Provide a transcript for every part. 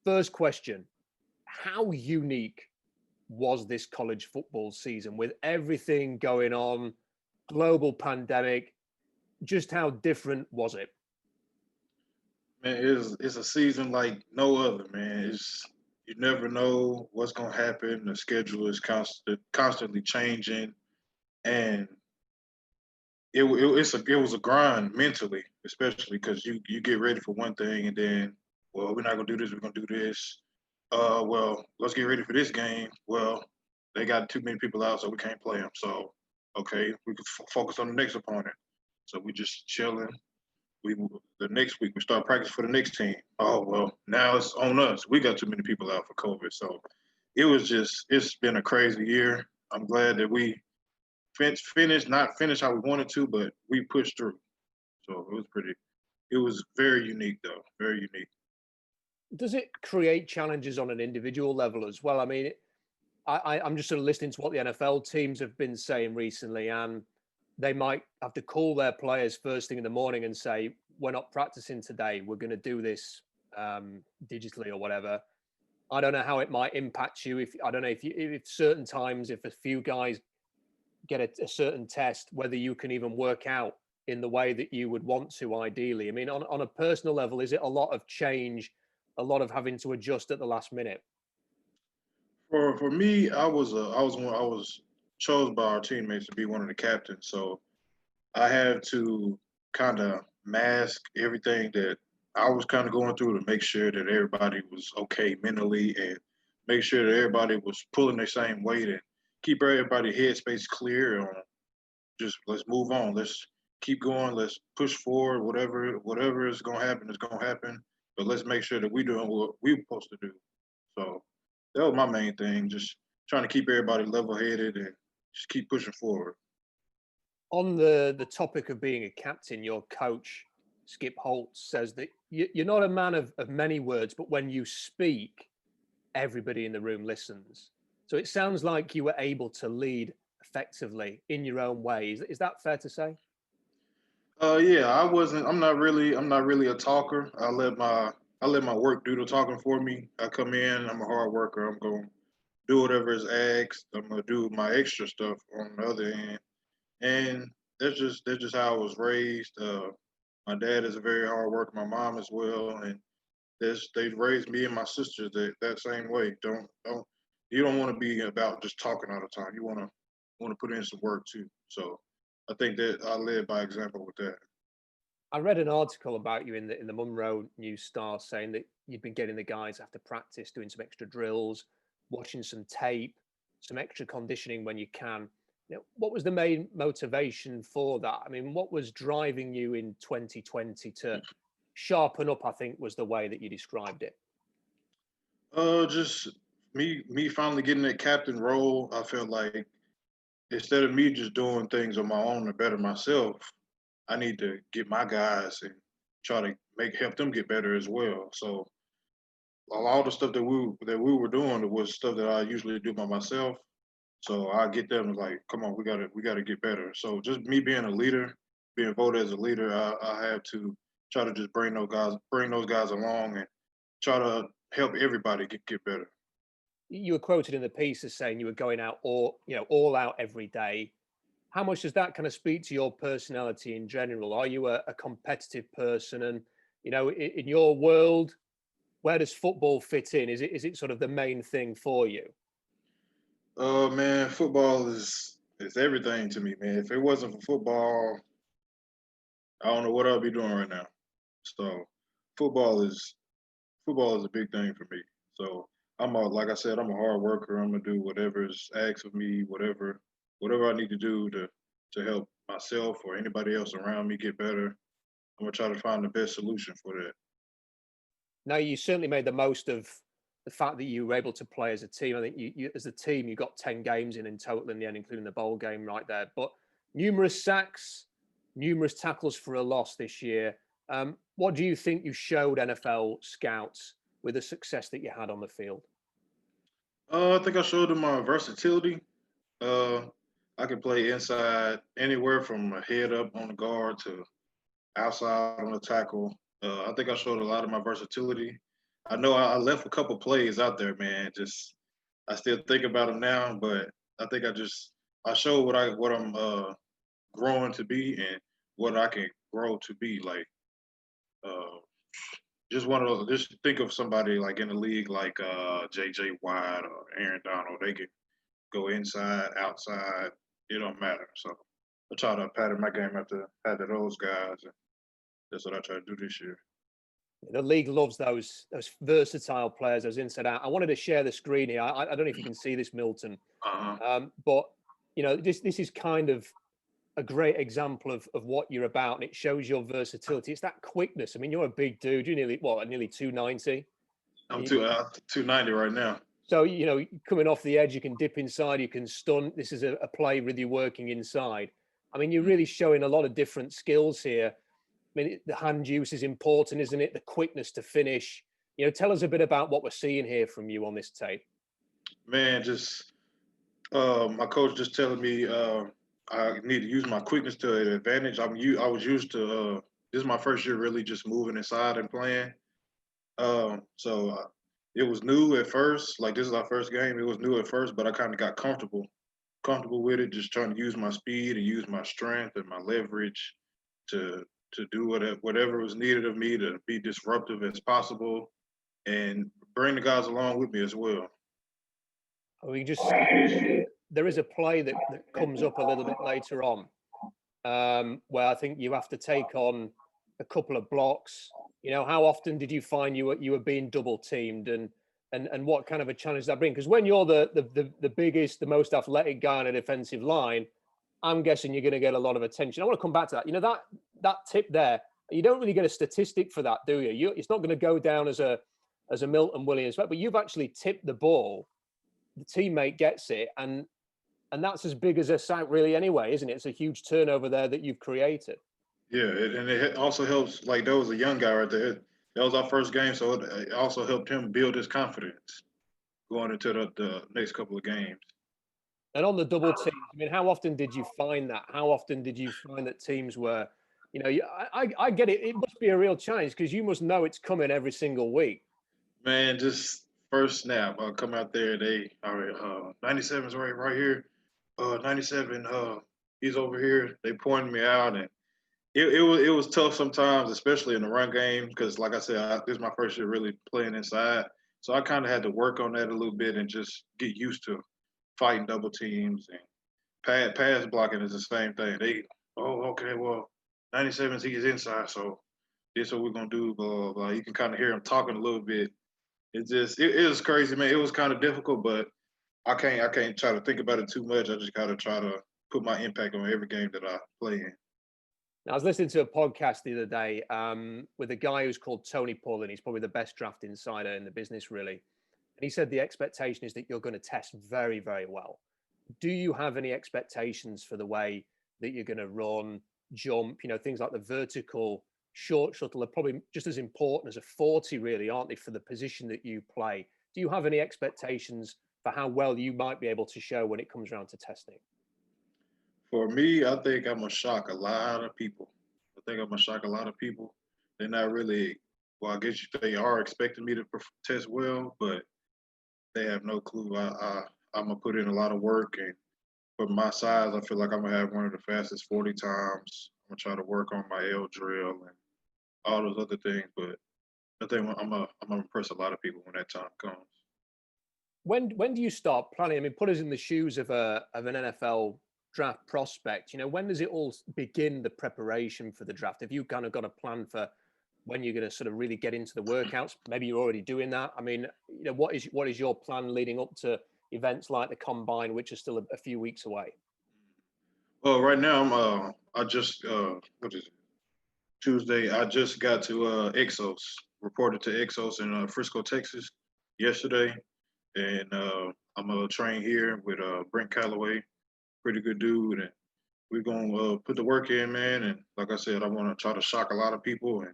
first question, how unique was this college football season with everything going on, global pandemic? Just how different was it? Man, it's a season like no other, man. You never know what's gonna happen. The schedule is constantly changing, and it was a grind mentally, especially because you get ready for one thing, and then we're not gonna do this. We're gonna do this. Let's get ready for this game. Well, they got too many people out, so we can't play them. So okay, we can focus on the next opponent. So we just chilling. We the next week we start practice for the next team. Oh well, now it's on us. We got too many people out for COVID, so it's been a crazy year. I'm glad that we finished not finished how we wanted to, but we pushed through. So it was very unique though, very unique. Does it create challenges on an individual level as well? I mean, I'm just sort of listening to what the NFL teams have been saying recently, and they might have to call their players first thing in the morning and say, "We're not practicing today. We're going to do this digitally or whatever." I don't know how it might impact you. If I don't know if certain times, if a few guys get a certain test, whether you can even work out in the way that you would want to ideally. I mean, on a personal level, is it a lot of change, a lot of having to adjust at the last minute? For me, I was chose by our teammates to be one of the captains, so I had to kind of mask everything that I was kind of going through to make sure that everybody was okay mentally and make sure that everybody was pulling their same weight and keep everybody headspace clear on just let's move on. Let's keep going. Let's push forward. Whatever is gonna happen is gonna happen. But let's make sure that we're doing what we're supposed to do. So that was my main thing, just trying to keep everybody level headed and just keep pushing forward. On the topic of being a captain, your coach, Skip Holtz, says that you're not a man of many words, but when you speak, everybody in the room listens. So it sounds like you were able to lead effectively in your own way. Is that fair to say? Yeah, I'm not really a talker. I let my work do the talking for me. I come in, I'm a hard worker. I'm gonna do whatever is asked. I'm gonna do my extra stuff on the other end. And that's just how I was raised. My dad is a very hard worker, my mom as well, and they've raised me and my sisters that same way. Don't you don't want to be about just talking all the time. You want to put in some work too. So I think that I led by example with that. I read an article about you in the Monroe News Star saying that you'd been getting the guys after practice, doing some extra drills, watching some tape, some extra conditioning when you can. What was the main motivation for that? I mean, what was driving you in 2020 to sharpen up, I think was the way that you described it. Just me finally getting that captain role. I felt like instead of me just doing things on my own to better myself, I need to get my guys and try to make help them get better as well. So a lot of the stuff that we were doing was stuff that I usually do by myself. So I get them like, come on, we gotta get better. So just me being a leader, being voted as a leader, I have to try to just bring those guys along and try to help everybody get better. You were quoted in the piece as saying you were going out all out every day. How much does that kind of speak to your personality in general? Are you a competitive person? And, in your world, where does football fit in? Is it sort of the main thing for you? Man, football is everything to me, man. If it wasn't for football, I don't know what I'd be doing right now. So football is football is a big thing for me. So like I said, I'm a hard worker. I'm gonna do whatever is asked of me, whatever I need to do to help myself or anybody else around me get better. I'm gonna try to find the best solution for that. Now, you certainly made the most of the fact that you were able to play as a team. I think you as a team, you got 10 games in total in the end, including the bowl game right there. But numerous sacks, numerous tackles for a loss this year. What do you think you showed NFL scouts with the success that you had on the field? I think I showed them my versatility. Uh, I can play inside anywhere from a head up on the guard to outside on the tackle. I think I showed a lot of my versatility. I know I left a couple plays out there, man. Just I still think about them now, but I think I show what I'm growing to be and what I can grow to be. Like uh, just one of those. Just think of somebody like in the league like J.J. Watt or Aaron Donald. They can go inside, outside. It don't matter. So I try to pattern my game after those guys, and that's what I try to do this year. The league loves those versatile players, those inside out. I wanted to share the screen here. I don't know if you can see this, Milton, Uh-huh. but this is kind of a great example of what you're about, and it shows your versatility. It's that quickness. I mean, you're a big dude. You're nearly 290. I'm 290 right now. So coming off the edge, you can dip inside, you can stunt. This is a play with you working inside. I mean, you're really showing a lot of different skills here. I mean, the hand use is important, isn't it? The quickness to finish. Tell us a bit about what we're seeing here from you on this tape. Man, just my coach just telling me I need to use my quickness to an advantage. I was used to this is my first year really just moving inside and playing. So it was new at first. Like this is our first game. It was new at first, but I kind of got comfortable with it. Just trying to use my speed and use my strength and my leverage to do whatever was needed of me to be disruptive as possible and bring the guys along with me as well. There is a play that comes up a little bit later on where I think you have to take on a couple of blocks. How often did you find you were being double teamed, and what kind of a challenge does that bring? Because when you're the biggest, the most athletic guy on a defensive line, I'm guessing you're going to get a lot of attention. I want to come back to that. That tip there, you don't really get a statistic for that, do you? It's not going to go down as a Milton Williams, but you've actually tipped the ball. The teammate gets it, and that's as big as a sack, really, anyway, isn't it? It's a huge turnover there that you've created. Yeah, and it also helps. Like there was a young guy right there. That was our first game, so it also helped him build his confidence going into the next couple of games. And on the double teams, I mean, how often did you find that? How often did you find that teams were, I get it. It must be a real challenge because you must know it's coming every single week. Man, just first snap, I'll come out there. They all right. 97's right here. 97. He's over here. They pointed me out, and it was tough sometimes, especially in the run game, because like I said, this is my first year really playing inside, so I kind of had to work on that a little bit and just get used to fighting double teams and pass blocking is the same thing. Okay, well, 97's he's inside, so this is what we're gonna do. Blah blah blah. You can kind of hear him talking a little bit. It was crazy, man. It was kind of difficult, but I can't try to think about it too much. I just gotta try to put my impact on every game that I play in. Now, I was listening to a podcast the other day with a guy who's called Tony Pullen. He's probably the best draft insider in the business, really. And he said the expectation is that you're going to test very, very well. Do you have any expectations for the way that you're going to run, jump, things like the vertical short shuttle are probably just as important as a 40, really, aren't they, for the position that you play? Do you have any expectations for how well you might be able to show when it comes around to testing? For me, I think I'm gonna shock a lot of people. They're not really. Well, I guess they are expecting me to test well, but they have no clue. I'm gonna put in a lot of work, and for my size, I feel like I'm gonna have one of the fastest 40 times. I'm gonna try to work on my L drill and all those other things, but I think I'm gonna impress a lot of people when that time comes. When do you start planning? I mean, put us in the shoes of an NFL draft prospect. When does it all begin, the preparation for the draft? Have you kind of got a plan for when you're going to sort of really get into the workouts? Maybe you're already doing that. I mean, what is your plan leading up to events like the Combine, which are still a few weeks away? Well, right now I just what is it? Tuesday. I just got to EXOS. Reported to EXOS in Frisco, Texas, yesterday, and I'm gonna train here with Brent Calloway, pretty good dude, and we're gonna put the work in, man. And like I said, I want to try to shock a lot of people and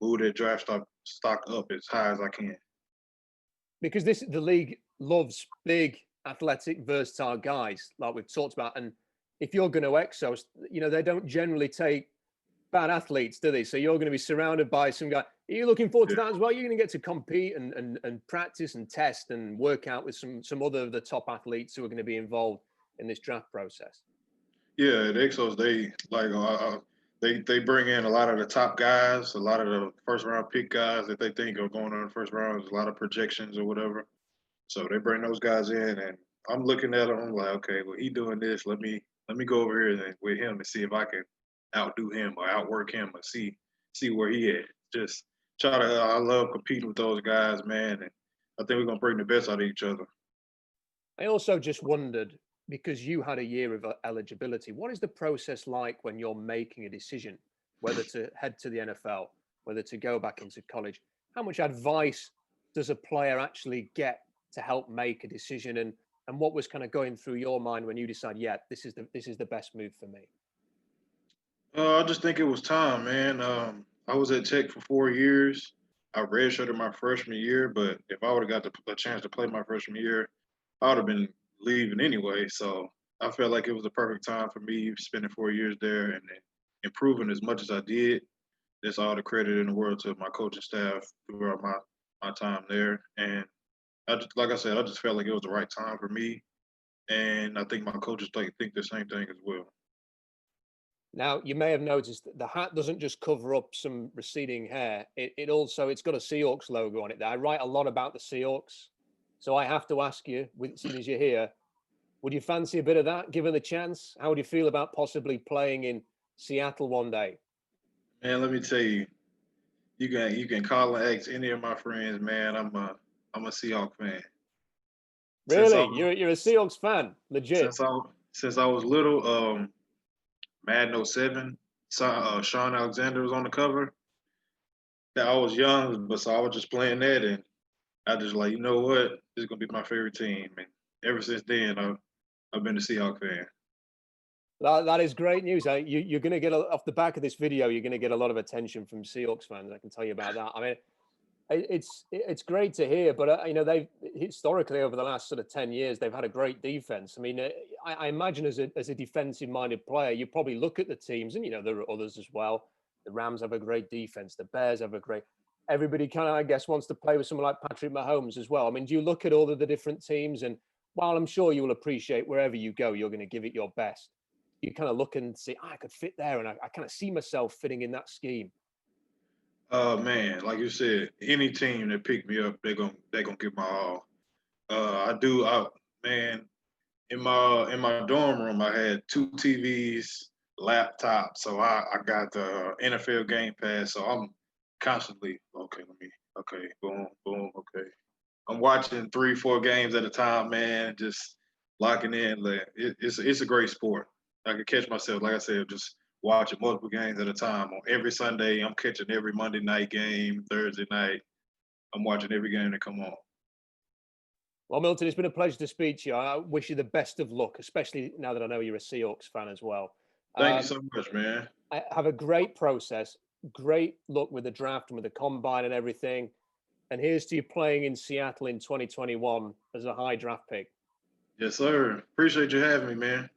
move that draft stock up as high as I can. Because the league loves big, athletic, versatile guys, like we've talked about. And if you're going to EXOS, they don't generally take bad athletes, do they? So you're going to be surrounded by some guy. Are you looking forward to Yeah. that as well? You're going to get to compete and practice and test and work out with some other of the top athletes who are going to be involved in this draft process. Yeah, at EXOS, they bring in a lot of the top guys, a lot of the first round pick guys that they think are going in the first round. There's a lot of projections or whatever. So they bring those guys in, and I'm looking at them. I'm like, okay, well, he doing this. Let me go over here and with him and see if I can outdo him or outwork him or see where he at. Just try to. I love competing with those guys, man, and I think we're gonna bring the best out of each other. I also just wondered, because you had a year of eligibility, what is the process like when you're making a decision whether to head to the NFL, whether to go back into college? How much advice does a player actually get to help make a decision, and what was kind of going through your mind when you decide, yeah, this is the best move for me? I just think it was time, man. I was at Tech for 4 years. I redshirted my freshman year, but if I would have got a chance to play my freshman year, I would have been leaving anyway. So I felt like it was the perfect time for me spending 4 years there and improving as much as I did. That's all the credit in the world to my coaching staff throughout my time there. And like I said, I just felt like it was the right time for me. And I think my coaches think the same thing as well. Now, you may have noticed that the hat doesn't just cover up some receding hair. It also, it's got a Seahawks logo on it. I write a lot about the Seahawks. So I have to ask you, seeing as you're here, would you fancy a bit of that, given the chance? How would you feel about possibly playing in Seattle one day? Man, let me tell you, you can call and ask any of my friends, man. I'm a Seahawks fan. Since I Really? was You're a Seahawks fan, legit. since I was little, Madden '07, Sean Alexander was on the cover. Yeah, I was young, but so I was just playing that, and I just like, you know what, this is gonna be my favorite team. And ever since then, I've been a Seahawks fan. That is great news. You're going to get off the back of this video. You're going to get a lot of attention from Seahawks fans. I can tell you about that. I mean, it's great to hear, but they've historically over the last sort of 10 years they've had a great defense. I mean, I imagine as a defensive minded player, you probably look at the teams, and there are others as well. The Rams have a great defense. The Bears have a great. Everybody kind of, I guess, wants to play with someone like Patrick Mahomes as well. I mean, do you look at all of the different teams, and while I'm sure you will appreciate wherever you go, you're going to give it your best. You kind of look and see, I could fit there, and I kind of see myself fitting in that scheme. Man, like you said, any team that pick me up, they're gonna give my all. I do. Man, in my dorm room, I had two TVs, laptop, so I got the NFL Game Pass. So I'm constantly okay, boom, boom, okay. I'm watching 3, 4 games at a time, man. Just locking in. Like, it's a great sport. I can catch myself, like I said, just watching multiple games at a time. On every Sunday, I'm catching every Monday night game, Thursday night. I'm watching every game that come on. Well, Milton, it's been a pleasure to speak to you. I wish you the best of luck, especially now that I know you're a Seahawks fan as well. Thank you so much, man. Have a great process. Great luck with the draft and with the combine and everything. And here's to you playing in Seattle in 2021 as a high draft pick. Yes, sir. Appreciate you having me, man.